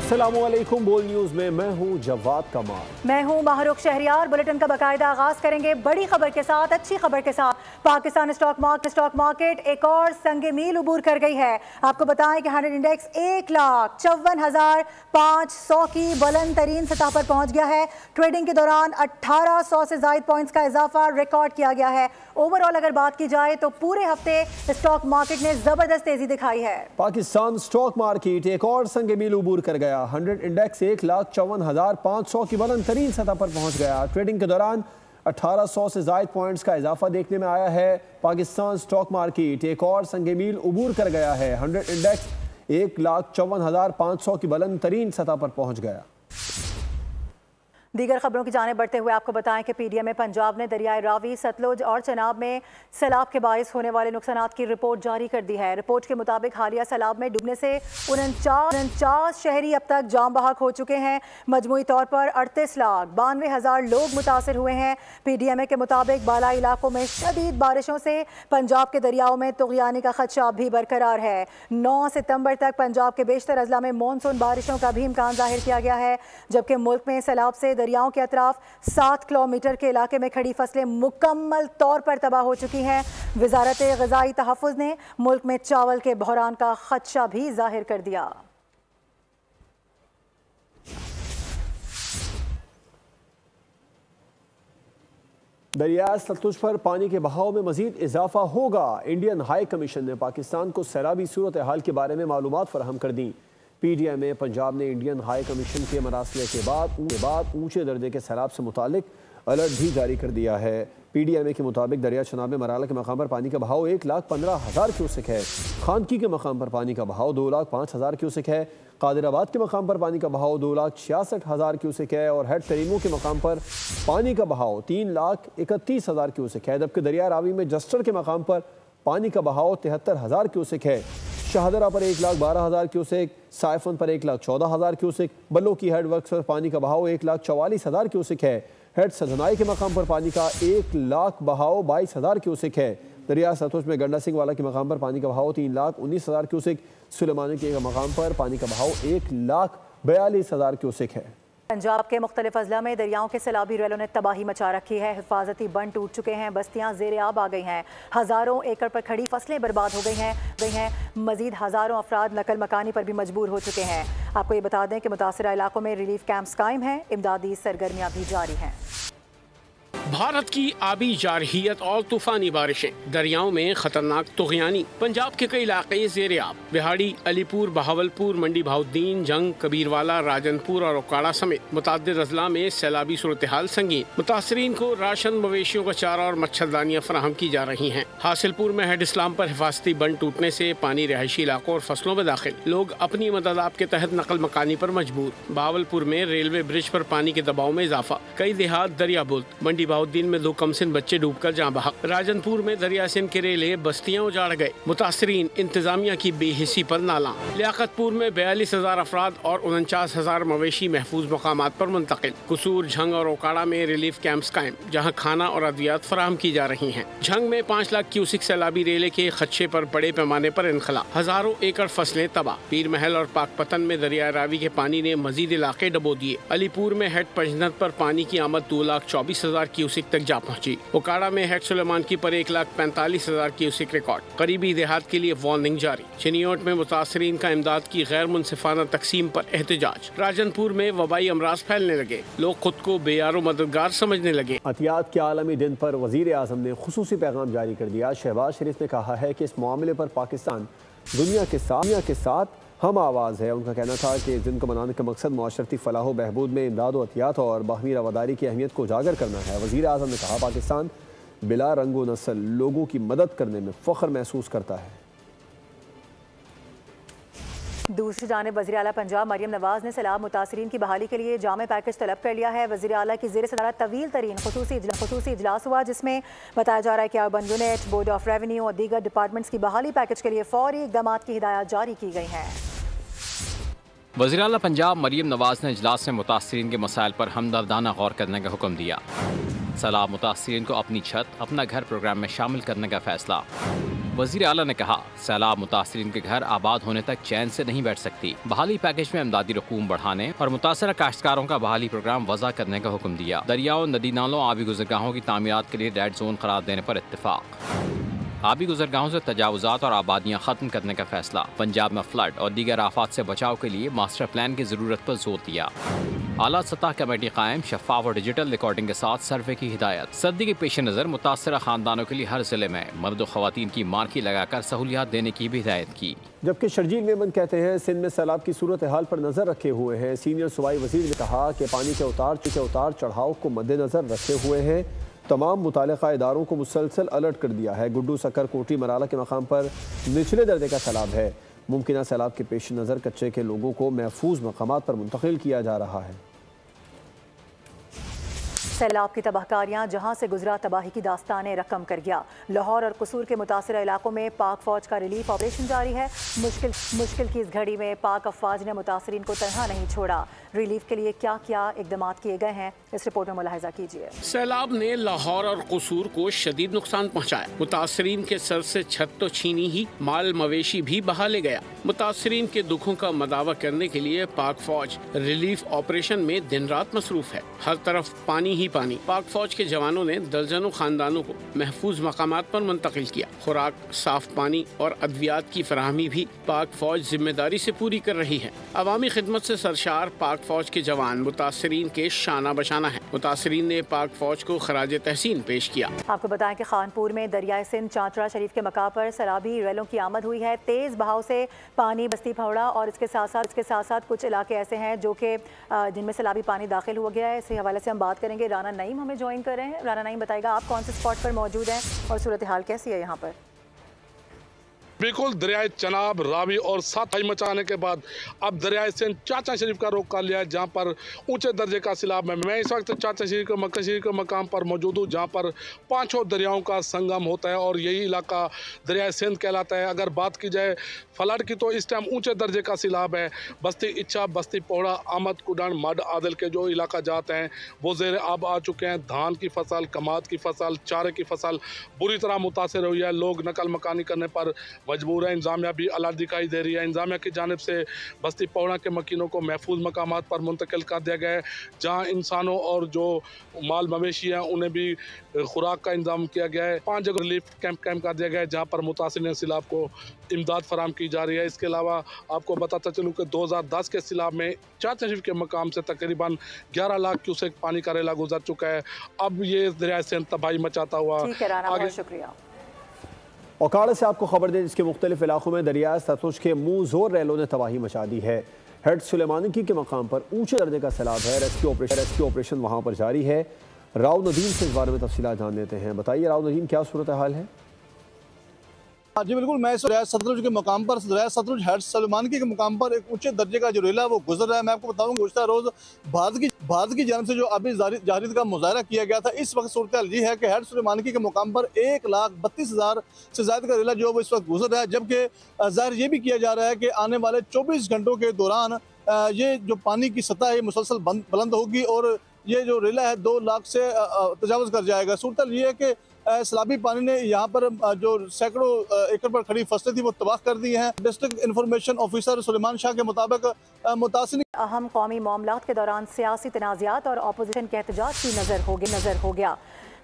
अस्सलामुअलैकुम। बोल न्यूज में मैं हूं जवाद कमाल। मैं हूं माहरूख शहरियार। बुलेटिन का बाकायदा आगाज करेंगे बड़ी खबर के साथ, अच्छी खबर के साथ। पाकिस्तान स्टॉक मार्केट एक और संगे मील उबूर कर गई है। आपको बताएं कि 100 इंडेक्स 1,54,500 की बुलंद तरीन सतह पर पहुंच गया है। ट्रेडिंग के दौरान 1800 से ज्यादा पॉइंट्स का इजाफा रिकॉर्ड किया गया है। ओवरऑल अगर बात की जाए तो पूरे हफ्ते स्टॉक मार्केट ने जबरदस्त तेजी दिखाई है। पाकिस्तान स्टॉक मार्केट एक और संगे मील उबूर कर गया। 100 इंडेक्स 1,54,500 की बुलंद तरीन सतह पर पहुंच गया। ट्रेडिंग के दौरान 1800 से ज्यादा पॉइंट्स का इजाफा देखने में आया है। पाकिस्तान स्टॉक मार्केट एक और संगे मील उबूर कर गया है। 100 इंडेक्स 1,54,500 की बुलंद तरीन सतह पर पहुंच गया। दीगर खबरों की जाने बढ़ते हुए आपको बताएं कि पीडीएम पंजाब ने दरियाए रावी, सतलुज और चनाब में सैलाब के बायस होने वाले नुकसानात की रिपोर्ट जारी कर दी है। रिपोर्ट के मुताबिक हालिया सैलाब में डूबने से 49 शहरी अब तक जाम बहक हो चुके हैं। मजमूई तौर पर 38,92,000 लोग मुतासर हुए हैं। पीडीएमए के मुताबिक बालाई इलाकों में शदीद बारिशों से पंजाब के दरियाओं में तुगयानी का खदशा भी बरकरार है। 9 सितंबर तक पंजाब के बेशतर अजला में मानसून बारिशों का भी इम्कान जाहिर किया गया है, जबकि मुल्क में सैलाब से दरियाओं के अतराफ 7 किलोमीटर के इलाके में खड़ी फसलें मुकम्मल तौर पर तबाह हो चुकी हैं। वजारत ग़िज़ाई तहफ़्फ़ुज़ ने मुल्क में चावल के बहरान का खदशा भी जाहिर कर दिया। दरिया सतलुज पर पानी के बहाव में मजीद इजाफा होगा। इंडियन हाई कमीशन ने पाकिस्तान को सैलाबी सूरत हाल के बारे में मालूमात फराहम कर दी। पीडीएम पंजाब ने इंडियन हाई कमीशन के मरासले के बाद ऊंचे दर्जे के सैलाब से मुतालिक अलर्ट भी जारी कर दिया है। पीडीएम के मुताबिक दरिया चनाब में मराला के मकाम पर पानी का बहाव 1,15,000 क्यूसेक है। खानकी के मकाम पर पानी का बहाव 2,05,000 क्यूसेक है। कादिराबाद के मकाम पर पानी का बहाव 2,66,000 क्यूसेक है और हेड तरीमों के मकाम पर पानी का बहाव 3,31,000 क्यूसेक है। जबकि दरिया रावी में जस्टर के मकाम पर पानी का बहाव 73,000 क्यूसेक है। शाहदरा पर 1,12,000 क्यूसेक, साइफन पर 1,14,000 क्यूसेक, बल्लो की हेड वर्क्स पर पानी का बहाव 1,44,000 क्यूसेक है। हेड सजनाई के मकाम पर पानी का 1,00,000 बहाव 22,000 क्यूसेक है। दरिया सतलुज में गंडा सिंह वाला के मकाम पर पानी का बहाव 3,19,000 क्यूसेक, सुलेमानी के मकाम पर पानी का बहाव 1,42,000 क्यूसेक है। पंजाब के मुख्तलिफ अजला में दरियाओं के सैलाबी रैलों ने तबाही मचा रखी है। हिफाजती बंद टूट चुके हैं, बस्तियां ज़ेरे आब आ गई हैं, हज़ारों एकड़ पर खड़ी फसलें बर्बाद हो गई हैं। मजीद हज़ारों अफराद नकल मकानी पर भी मजबूर हो चुके हैं। आपको ये बता दें कि मुतासरा इलाकों में रिलीफ कैंप्स कायम हैं, इमदादी सरगर्मियाँ भी जारी हैं। भारत की आबी जारहियत और तूफानी बारिशें, दरियाओं में खतरनाक तुगयानी, पंजाब के कई इलाके ज़ेरे आब। बिहाड़ी, अलीपुर, बहावलपुर, मंडी भाउद्दीन, जंग, कबीरवाला, राजनपुर और ओकाड़ा समेत मुतअद्दिद अजला में सैलाबी सूरत हाल संगीन। मुतासरीन को राशन, मवेशियों का चारा और मच्छरदानियाँ फराहम की जा रही हैं। हासिलपुर में हेड इस्लाम पर हिफाजती बंद टूटने से पानी रहायशी इलाकों और फसलों में दाखिल, लोग अपनी मदद आप के तहत नकल मकानी पर मजबूर। बहावलपुर में रेलवे ब्रिज पर पानी के दबाव में इजाफा, कई देहात दरिया बुल्द। मंडी दिन में 2 कमसिन बच्चे डूबकर जाँ बहक। राजनपुर में दरिया सिंध के रेले बस्तियां उजाड़ गए, मुतासरीन इंतजामिया की बेहिसी पर नाला। लियाकतपुर में 42,000 अफराद और 49,000 मवेशी महफूज मकामात पर मुंतकिल। कसूर, झंग और ओकाड़ा में रिलीफ कैंप्स कायम, जहां खाना और अद्वियात फराहम की जा रही हैं। झंग में 5 लाख क्यूसिक सैलाबी रेले के खदशे पर बड़े पैमाने पर इनखला, हजारों एकड़ फसलें तबाह। पीर महल और पाकपतन में दरिया रावी के पानी ने मजीद इलाके डबो दिए। अलीपुर में हेड पंजनत पर पानी की आमद 2,24,000 क्यूसिक तक जा पहुंची। ओकाड़ा में हेड सुलेमान की पर 1,45,000 क्यूसिक रिकॉर्ड। करीबी देहात के लिए वार्निंग जारी। चिनियोट में मुतासरीन का इमदाद की गैर मुनसिफाना तकसीम पर एहतजाज। राजनपुर में वबाई अमराज फैलने लगे, लोग खुद को बेयारो मददगार समझने लगे। एहतियात के आलमी दिन पर वजीर आजम ने खुसूसी पैगाम जारी कर दिया। शहबाज शरीफ ने कहा है कि इस मामले पर पाकिस्तान दुनिया के साथ हम आवाज़ है। उनका कहना था कि इस दिन को मनाने का मकसद माशरती फलाह बहबूद में इमदाद व एहतियात और बाहमी रवादारी की अहमियत को उजागर करना है। वज़ीर आज़म ने कहा, पाकिस्तान बिला रंगो नस्ल लोगों की मदद करने में फ़ख्र महसूस करता है। दूसरी जानिब वज़ीर आला पंजाब मरियम नवाज ने सैलाब मुतासरीन की बहाली के लिए जामे पैकेज तलब कर लिया है। वज़ीर आला की ज़ेर सदारत तवील तरीन खुसूसी इजलास हुआ, जिसमें बताया जा रहा है कि urban unit, board of revenue और दीगर डिपार्टमेंट्स की बहाली पैकेज के लिए फौरी इक़दामात की हिदायत जारी की गई हैं। वज़ीर आला पंजाब मरियम नवाज ने इजलास में मुतासरीन के मसाइल पर हमदर्दाना गौर करने का हुक्म दिया। सैलाब मुतासरीन को अपनी छत अपना घर प्रोग्राम में शामिल करने का फैसला। वजीर आला ने कहा, सैलाब मुतासरीन के घर आबाद होने तक चैन से नहीं बैठ सकती। बहाली पैकेज में इमदादी रकूम बढ़ाने और मुतासरा काश्तकारों का बहाली प्रोग्राम वज़ा करने का हुक्म दिया। दरियाओं, नदी नालों, आबी गुजरगाहों की तामीरात के लिए रेड जोन करार देने पर इत्तेफाक। आबी गुजरगाहों से तजावुजात और आबादियाँ खत्म करने का फैसला। पंजाब में फ्लड और दीगर आफात से बचाव के लिए मास्टर प्लान की जरूरत पर जोर दिया। आला सतह कमेटी कायम, शफाफ और डिजिटल रिकॉर्डिंग के साथ सर्वे की हिदायत। सर्दी के पेश नज़र मुतासरा खानदानों के लिए हर जिले में मर्द और खवातीन की मार्की लगाकर सहूलियात देने की भी हिदायत की। जबकि शर्जील मेमन कहते हैं सिंध में सैलाब की सूरत हाल पर नजर रखे हुए हैं। सीनियर सूबाई वजीर ने कहा कि पानी के उतार चढ़ाव को मद्देनजर रखे हुए हैं। तमाम मुतालिका इदारों को मुसलसल अलर्ट कर दिया है। गुड्डू, सकर, कोटी, मराला के मकाम पर निचले दर्जे का सैलाब है। मुमकिन सैलाब के पेश नज़र कच्चे के लोगों को महफूज मकामात पर मुंतकिल किया जा रहा है। सैलाब की तबाहकारियां जहां से गुजरा तबाही की दास्तान रकम कर गया। लाहौर और कसूर के मुतासरा इलाकों में पाक फौज का रिलीफ ऑपरेशन जारी है। मुश्किल की इस घड़ी में पाक अफवाज ने मुतासरीन को तनहा नहीं छोड़ा। रिलीफ के लिए क्या क्या इकदाम किए गए हैं, इस रिपोर्ट में मुलाहिजा कीजिए। सैलाब ने लाहौर और कसूर को शदीद नुकसान पहुँचाया। मुतासरीन के सर से छत तो छीनी ही, माल मवेशी भी बहा ले गया। मुतासरीन के दुखों का मदावा करने के लिए पाक फौज रिलीफ ऑपरेशन में दिन रात मसरूफ है। हर तरफ पानी ही पानी। पाक फौज के जवानों ने दर्जनों खानदानों को महफूज मकामात पर मुंतकिल किया। खुराक, साफ पानी और अद्वियात की फराहमी भी पाक फौज जिम्मेदारी से पूरी कर रही है। अवामी खिदमत से सरशार पाक फौज के जवान मुतासरीन के शाना बशाना है। मुतासरीन ने पाक फौज को खराज तहसीन पेश किया। आपको बताएं कि खानपुर में दरियाए सिंध चांचरा शरीफ के मकाम पर सैलाबी रेलों की आमद हुई है। तेज बहाव से पानी बस्ती फौड़ा और इसके साथ साथ कुछ इलाके ऐसे हैं जो कि जिनमें सैलाबी पानी दाखिल हो गया है। इसी हवाले से हम बात करेंगे। राना नईम हमें ज्वाइन कर रहे हैं। राना नईम, बताएगा आप कौन से स्पॉट पर मौजूद हैं और सूरत हाल कैसी है यहाँ पर? बिल्कुल, दरियाए चनाब, रावी और साथाई मचाने के बाद अब दरियाए सिंध चाचा शरीफ का रुख कर लिया है, जहाँ पर ऊंचे दर्जे का सैलाब है। मैं इस वक्त चाचा शरीफ के मकाम पर मौजूद हूँ, जहाँ पर पांचों दरियाओं का संगम होता है और यही इलाका दरियाए सिंध कहलाता है। अगर बात की जाए फ्लड की तो इस टाइम ऊंचे दर्जे का सैलाब है। बस्ती इच्छा, बस्ती पोहड़ा, आमद, कुडान, मड, आदल के जो इलाका जाते हैं वो ज़ेर आब आ चुके हैं। धान की फसल, कमाद की फसल, चारे की फसल बुरी तरह मुतासर हुई है। लोग नकल मकानी करने पर मजबूर है। इंतजामिया भी अलर्ट दिखाई दे रही है। इंतजामिया की जानिब से बस्ती पौड़ा के मकीनों को महफूज मकामात पर मुंतकिल कर दिया गया है, जहाँ इंसानों और जो माल मवेशी हैं उन्हें भी खुराक का इंतजाम किया गया है। 5 जगह रिलीफ कैंप कर दिया गया है, जहाँ पर मुतासिरीन सैलाब को इमदाद फराम की जा रही है। इसके अलावा आपको बताता चलूँ कि 2010 के सैलाब में चाचा शरीफ के मकाम से तकरीबन 11 लाख क्यूसेक पानी का रेला गुजर चुका है। अब ये दरिया से तबाही मचाता हुआ आगे। शुक्रिया। औकाड़ से आपको खबर दें, जिसके मुख्तलिफ इलाकों में दरिया सतलुज के मुंह जोर रेलों ने तबाही मचा दी है। हेड सुलेमानी के मकाम पर ऊंचे दर्जे का सैलाब है। रेस्क्यू ऑपरेशन वहां पर जारी है। राव नदीम से इस बारे में तफसीलात जान लेते हैं। बताइए राव नदीम, क्या सूरत हाल है? जी बिल्कुल, मैं दरिया सतलुज के मकाम पर, दरिया सतलुज हेड सुलेमानी के मकाम पर एक ऊंचे दर्जे का जो रेला है वो गुजर रहा है। मैं आपको बताऊं, गुज़श्ता रोज भारत की जानिब से जो अभी जाहिद का मुजाहरा किया गया था, इस वक्त सूरत हाल ये है कि हेड सुलेमानी के मकाम पर 1,32,000 से ज़्यादा का रेला जो है वो इस वक्त गुजर रहा है। जबकि ज़ाहिर ये भी किया जा रहा है कि आने वाले 24 घंटों के दौरान ये जो पानी की सतह है मुसलसल बुलंद होगी और ये जो रेला है 2 लाख से तजावज़ कर जाएगा। सूरत हाल ये है कि सैलाबी पानी ने यहाँ पर जो सैकड़ों एकड़ पर खड़ी फसलें थी वो तबाह कर दी हैं। District information officer Suleman Shah के मुताबिक मुतासिर अहम कौमी मामलात के दौरान सियासी तनाज़ात और अपोजिशन के एहतजाज की नज़र हो गया।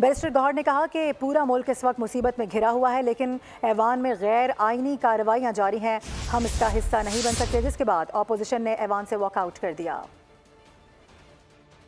बैरिस्टर गौहर ने कहा कि पूरा मुल्क इस वक्त मुसीबत में घिरा हुआ है, लेकिन ऐवान में गैर आइनी कार्रवाइयाँ जारी हैं। हम इसका हिस्सा नहीं बन सकते, जिसके बाद अपोजिशन ने ऐवान से वॉकआउट कर दिया।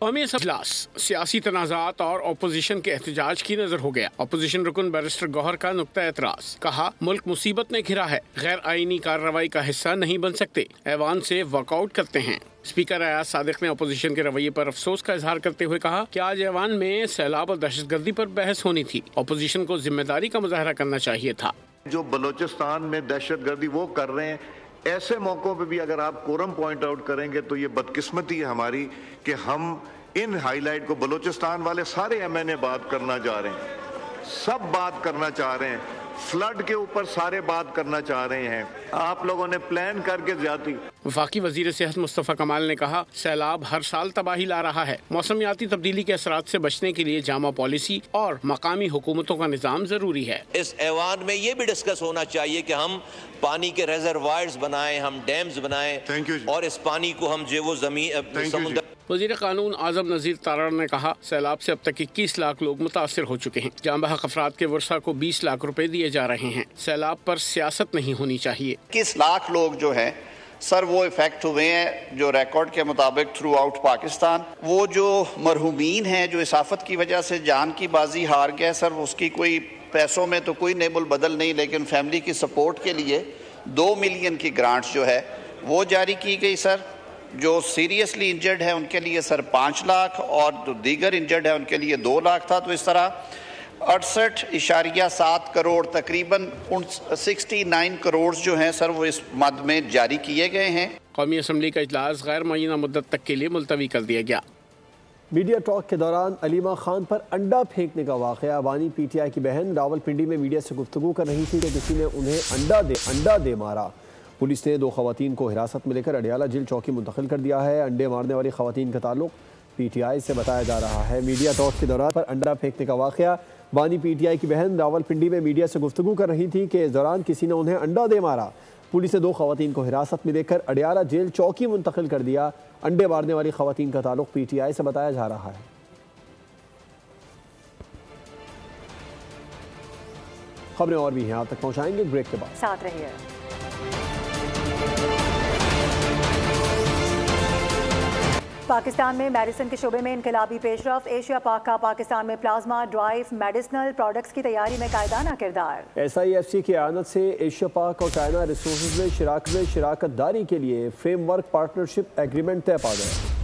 कौमी इजलास सियासी तनाज़ात और अपोजिशन के एहतजाज की नजर हो गया। अपोजिशन रुकन बैरिस्टर गौहर का नुक्ता एतराज, कहा मुल्क मुसीबत में घिरा है, गैर आईनी कार्रवाई का हिस्सा नहीं बन सकते, ऐवान से वॉकआउट करते हैं। स्पीकर अयाज सादिक ने अपोजिशन के रवैये पर अफसोस का इजहार करते हुए कहा कि आज ऐवान में सैलाब और दहशतगर्दी पर बहस होनी थी। अपोजिशन को जिम्मेदारी का मुजाहरा करना चाहिए था। जो बलोचिस्तान में दहशतगर्दी वो कर रहे हैं, ऐसे मौकों पे भी अगर आप कोरम पॉइंट आउट करेंगे तो ये बदकिस्मती है हमारी कि हम इन हाईलाइट को बलोचिस्तान वाले सारे MNA बात करना चाह रहे हैं, सब बात करना चाह रहे हैं, फ्लड के ऊपर सारे बात करना चाह रहे हैं। आप लोगों ने प्लान करके ज्यादा। वफाकी वजीर सेहत मुस्तफ़ा कमाल ने कहा, सैलाब हर साल तबाही ला रहा है। मौसमियाती तब्दीली के असरात से बचने के लिए जामा पॉलिसी और मकामी हुकूमतों का निज़ाम जरूरी है। इस ऐवान में ये भी डिस्कस होना चाहिए कि हम पानी के रिजर्वायर्स बनाएं, हम डैम्स बनाएं और इस पानी को हम जो वो जमीन समुद्र। वज़ीर कानून आज़म नज़ीर तारड़ ने कहा, सैलाब से अब तक 21 लाख लोग मुतासिर हो चुके हैं। जाँ बहक अफराद के वर्षा को 20 लाख रुपए दिए जा रहे हैं। सैलाब पर सियासत नहीं होनी चाहिए। 21 लाख लोग जो हैं सर वो इफेक्ट हुए हैं जो रिकॉर्ड के मुताबिक थ्रू आउट पाकिस्तान। वो जो मरहूमीन हैं जो इस आफत की वजह से जान की बाजी हार गए सर, उसकी कोई पैसों में तो कोई नेमुल बदल नहीं, लेकिन फैमिली की सपोर्ट के लिए 2 मिलियन की ग्रांट्स जो है वो जारी की गई सर। जो सीरियसली इंजर्ड है उनके लिए सर 5 लाख और जो दीगर इंजर्ड है उनके लिए 2 लाख था। तो इस तरह 68.7 करोड़ तकरीबन 69 करोड़ जो हैं सर वो इस मद में जारी किए गए हैं। कौमी असम्बली का इजलास गैर मुअय्यना मुद्दत तक के लिए मुलतवी कर दिया गया। मीडिया टॉक के दौरान अलीमा खान पर अंडा फेंकने का वाक़या। बानी PTI की बहन रावलपिंडी में मीडिया से गुफ्तगू कर रही थी कि किसी ने उन्हें अंडा दे मारा। पुलिस ने 2 खवातीन को हिरासत में लेकर अडियाला जेल चौकी मुंतकिल कर दिया है। अंडे मारने वाली खवातीन का ताल्लुक PTI से बताया जा रहा है। मीडिया टॉक के दौरान पर अंडा फेंकने का वाक़या। बानी PTI की बहन रावलपिंडी में मीडिया से गुफ्तगू कर रही थी कि इस दौरान किसी ने उन्हें अंडा दे मारा। पुलिस ने 2 खवातीन को हिरासत में लेकर अडियाला जेल चौकी मुंतकिल कर दिया। अंडे मारने वाली खवातीन का ताल्लुक PTI से बताया जा रहा है। खबरें और भी हैं, आप तक पहुंचाएंगे ब्रेक के बाद। साथ रहिए। पाकिस्तान में मेडिसिन के शोबे में इनकलाबी पेशरफ। एशिया पाक का पाकिस्तान में प्लाज्मा ड्राइव मेडिसिनल प्रोडक्ट्स की तैयारी में कायदाना किरदार। SIFC की आनत से एशिया पाक और चाइना रिसोर्सेज में शराकत दारी के लिए फ्रेमवर्क पार्टनरशिप एग्रीमेंट तय पा गया।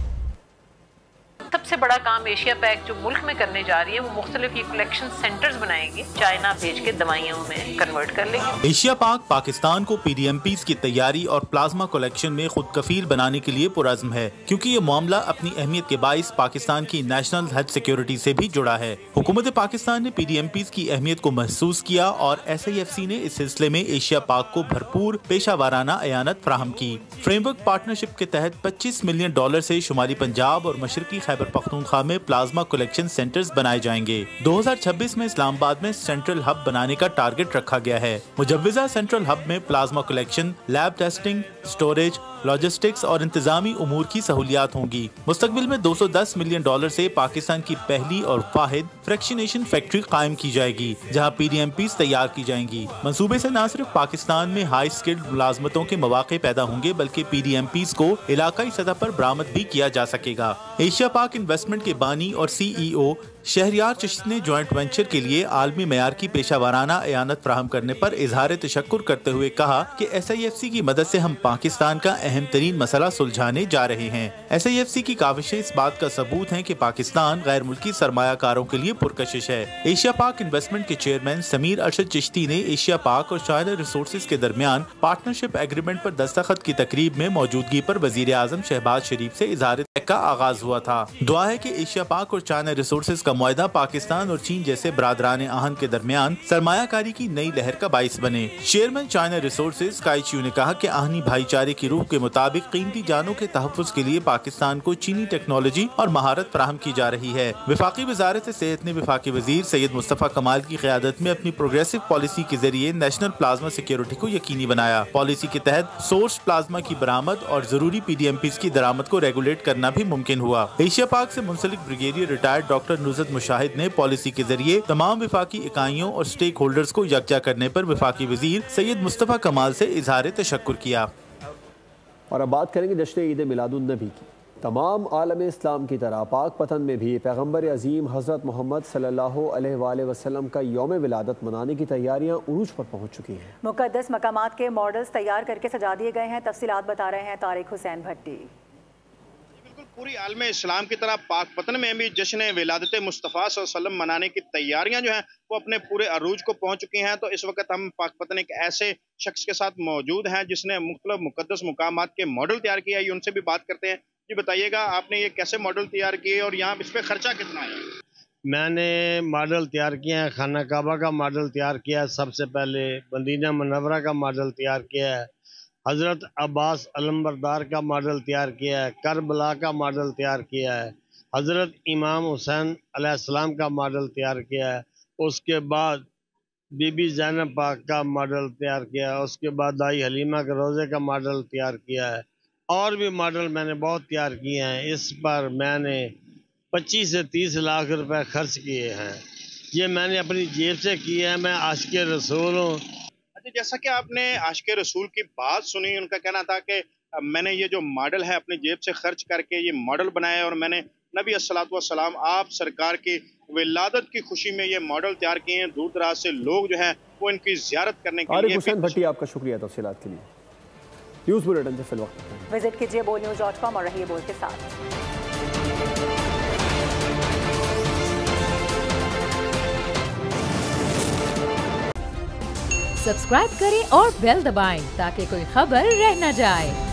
सबसे बड़ा काम एशिया पैक जो मुल्क में करने जा रही है वो मुख्तलिफ कलेक्शन सेंटर्स बनाएंगे, चाइना भेज के दवाइयों में कन्वर्ट कर लेंगे। एशिया पाक पाकिस्तान को PDMPs की तैयारी और प्लाज्मा कलेक्शन में खुद कफील बनाने के लिए पुरज़्म है, क्योंकि ये मामला अपनी अहमियत के बाइस पाकिस्तान की नेशनल हेल्थ सिक्योरिटी से भी जुड़ा है। हुकूमत पाकिस्तान ने PDMPs की अहमियत को महसूस किया और SIFC ने इस सिलसिले में एशिया पाक को भरपूर पेशा वाराना अयानत फराहम की। फ्रेमवर्क पार्टनरशिप के तहत $25 मिलियन से शुमाली पंजाब और मशरकी खैबर पख्तूनख्वा में प्लाज्मा कलेक्शन सेंटर्स बनाए जाएंगे। 2026 में इस्लामाबाद में सेंट्रल हब बनाने का टारगेट रखा गया है। मुजव्वज़ा सेंट्रल हब में plasma collection, lab testing, storage, logistics और इंतजामी उमूर की सहूलियात होंगी। मुस्तकबिल में $210 मिलियन से पाकिस्तान की पहली और वाहिद फ्रैक्शनेशन फैक्ट्री कायम की जाएगी, जहां PDMPs तैयार की जाएंगी। मंसूबे से न सिर्फ पाकिस्तान में हाई स्किल्ड मुलाजमतों के मौके पैदा होंगे, बल्कि PDMPs को इलाकाई सतह पर बरामद भी किया जा सकेगा। एशिया पाक इन्वेस्टमेंट के बानी और CEO शहरियार चिश्ती ने जॉइंट वेंचर के लिए आलमी मयार की पेशा वाराना अयानत फराहम करने पर इजहार तशक्कुर करते हुए कहा कि SIFC की मदद से हम पाकिस्तान का अहम तरीन मसला सुलझाने जा रहे हैं। SIFC की काविशें इस बात का सबूत हैं कि पाकिस्तान गैर मुल्की सरमायाकारों के लिए पुरकशिश है। एशिया पाक इन्वेस्टमेंट के चेयरमैन समीर अरशद चिश्ती ने एशिया पाक और चाइना रिसोर्सेज के दरमियान पार्टनरशिप एग्रीमेंट पर दस्तखत की तकरीब में मौजूदगी पर वजीर आजम शहबाज शरीफ से इजहार का आगाज हुआ था। दुआ है कि एशिया पाक और चाइना रिसोर्सेज का मुआहदा पाकिस्तान और चीन जैसे बरादरान आहन के दरमियान सरमायाकारी की नई लहर का बाइस बने। चेयरमैन चाइना रिसोर्सेज काई च्यू ने कहा कि आहनी भाईचारे की रूह के मुताबिक कीमती जानों के तहफ़्फ़ुज़ के लिए पाकिस्तान को चीनी टेक्नोलॉजी और महारत फराहम की जा रही है। वफाकी वजारत सेहत ने वफाकी वजीर सैयद मुस्तफ़ा कमाल की क़यादत में अपनी प्रोग्रेसिव पॉलिसी के जरिए नेशनल प्लाज्मा सिक्योरिटी को यकीनी बनाया। पॉलिसी के तहत सोर्स प्लाज्मा की बरामद और जरूरी PDMPs की दरामद को रेगुलेट करना भी मुमकिन हुआ। एशिया पाक से मुंसलिक ब्रिगेडियर रिटायर्ड डॉक्टर नुज़रत मुशाहिद ने पॉलिसी के जरिए तमाम वफाकी इकाइयों और स्टेक होल्डर्स को यकजा करने पर वफाकी वजीर सैयद मुस्तफ़ा कमाल से इजहार तशक्कुर किया। और अब बात करेंगे जश्न ईद मिलादुन्नबी की। तमाम आलम इस्लाम की तरह पाक पतन में भी पैगम्बर अजीम हज़रत मोहम्मद सल्लल्लाहु अलैहि वसल्लम का यौम विलादत मनाने की तैयारियां उरूज पर पहुंच चुकी हैं। मुक़द्दस मकामात के मॉडल्स तैयार करके सजा दिए गए हैं। तफसीलात बता रहे हैं तारिक हुसैन भट्टी। पूरी आलम इस्लाम की तरह पाक पतन में भी जश्न विलादत मुस्तफ़ा सल्लल्लाहु अलैहि वसल्लम मनाने की तैयारियां जो हैं वो अपने पूरे अरूज को पहुंच चुकी हैं। तो इस वक्त हम पाक पतन एक ऐसे शख्स के साथ मौजूद हैं जिसने मुख्तलिफ मुक़द्दस मुकामात के मॉडल तैयार किया है। उनसे भी बात करते हैं। जी बताइएगा, आपने ये कैसे मॉडल तैयार किए और यहाँ इस पर खर्चा कितना है? मैंने मॉडल तैयार किया है, खाना काबा का मॉडल तैयार किया है, सबसे पहले मदीना मुनव्वरा का मॉडल तैयार किया है, हज़रत अब्बास अलमबरदार का मॉडल तैयार किया है, करबला का मॉडल तैयार किया है, हज़रत इमाम हुसैन अलैहिस्सलाम का मॉडल तैयार किया है, उसके बाद बीबी ज़ैनब पाक का मॉडल तैयार किया है, उसके बाद दाई हलीमा के रोज़े का मॉडल तैयार किया है, और भी मॉडल मैंने बहुत तैयार किए हैं। इस पर मैंने 25 से 30 लाख रुपए खर्च किए हैं। ये मैंने अपनी जेब से किए हैं। मैं आशिक़े रसूल हूँ। अच्छा, जैसा कि आपने आशिक़े रसूल की बात सुनी, उनका कहना था कि मैंने ये जो मॉडल है अपनी जेब से खर्च करके ये मॉडल बनाया और मैंने नबी अस्सलातु वस्सलाम आप सरकार की विलादत की खुशी में ये मॉडल तैयार किए हैं। दूर दराज से लोग जो है वो इनकी ज़ियारत करने के लिए। हुसैन भट्टी, आपका शुक्रिया तफसीलात के लिए। न्यूज़ बुलेटिन से फिलहाल विजिट कीजिए boldnews.com और रहिए बोल्ड के साथ। सब्सक्राइब करें और बेल दबाएं ताकि कोई खबर रह न जाए।